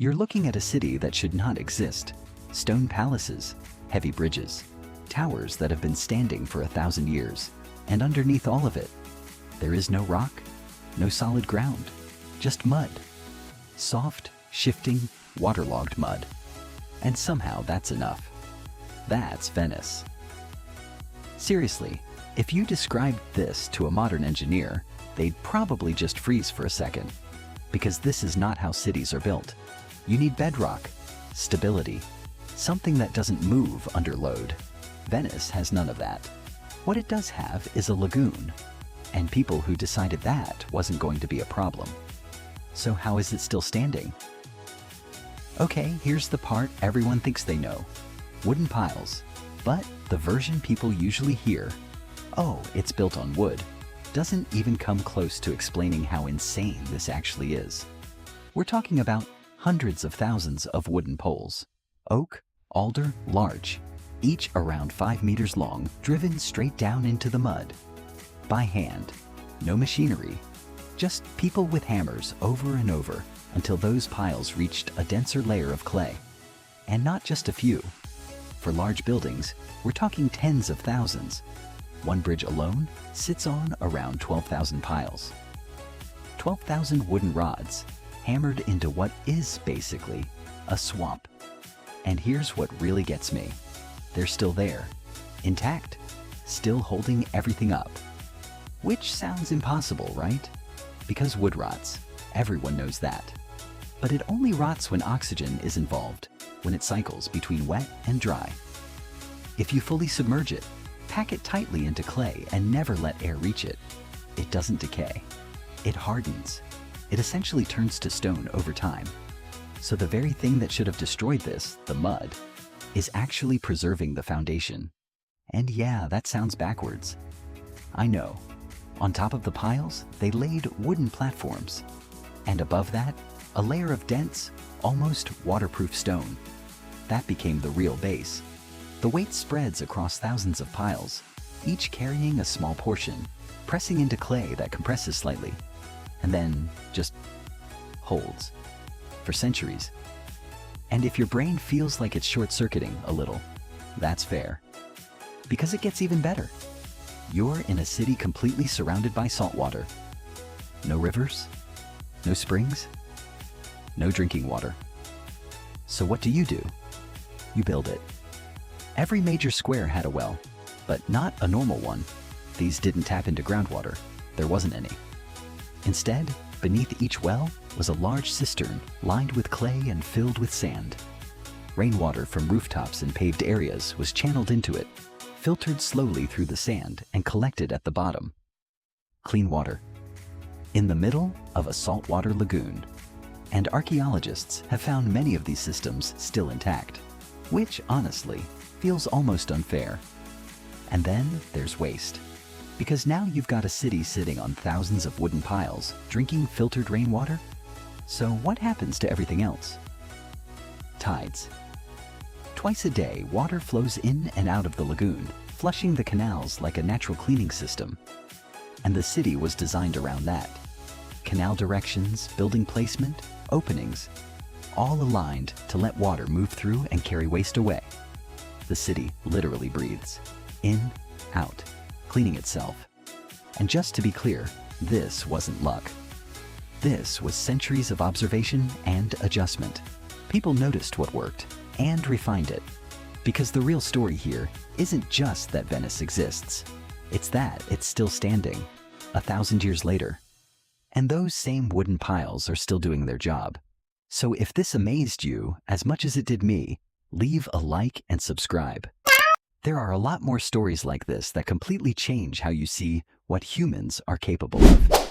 You're looking at a city that should not exist. Stone palaces, heavy bridges, towers that have been standing for 1,000 years. And underneath all of it, there is no rock, no solid ground, just mud. Soft, shifting, waterlogged mud. And somehow that's enough. That's Venice. Seriously, if you described this to a modern engineer, they'd probably just freeze for a second. Because this is not how cities are built. You need bedrock, stability, something that doesn't move under load. Venice has none of that. What it does have is a lagoon, and people who decided that wasn't going to be a problem. So how is it still standing? Okay, here's the part everyone thinks they know. Wooden piles. But the version people usually hear, oh, it's built on wood, doesn't even come close to explaining how insane this actually is. We're talking about hundreds of thousands of wooden poles. Oak, alder, larch, each around 5 meters long, driven straight down into the mud. By hand, no machinery, just people with hammers over and over until those piles reached a denser layer of clay. And not just a few. For large buildings, we're talking tens of thousands. One bridge alone sits on around 12,000 piles. 12,000 wooden rods, hammered into what is basically a swamp. And here's what really gets me. They're still there, intact, still holding everything up. Which sounds impossible, right? Because wood rots, everyone knows that. But it only rots when oxygen is involved, when it cycles between wet and dry. If you fully submerge it, pack it tightly into clay and never let air reach it, it doesn't decay. It hardens. It essentially turns to stone over time. So the very thing that should have destroyed this, the mud, is actually preserving the foundation. And yeah, that sounds backwards. I know. On top of the piles, they laid wooden platforms. And above that, a layer of dense, almost waterproof stone. That became the real base. The weight spreads across thousands of piles, each carrying a small portion, pressing into clay that compresses slightly, and then just holds for centuries. And if your brain feels like it's short-circuiting a little, that's fair. Because it gets even better. You're in a city completely surrounded by saltwater. No rivers, no springs, no drinking water. So what do? You build it. Every major square had a well, but not a normal one. These didn't tap into groundwater. There wasn't any. Instead, beneath each well was a large cistern lined with clay and filled with sand. Rainwater from rooftops and paved areas was channeled into it, filtered slowly through the sand and collected at the bottom. Clean water. In the middle of a saltwater lagoon. And archaeologists have found many of these systems still intact, which, honestly, feels almost unfair. And then there's waste. Because now you've got a city sitting on thousands of wooden piles, drinking filtered rainwater. So what happens to everything else? Tides. Twice a day, water flows in and out of the lagoon, flushing the canals like a natural cleaning system. And the city was designed around that. Canal directions, building placement, openings, all aligned to let water move through and carry waste away. The city literally breathes, in, out, cleaning itself. And just to be clear, this wasn't luck. This was centuries of observation and adjustment. People noticed what worked and refined it. Because the real story here isn't just that Venice exists. It's that it's still standing, 1,000 years later. And those same wooden piles are still doing their job. So if this amazed you as much as it did me, leave a like and subscribe. There are a lot more stories like this that completely change how you see what humans are capable of.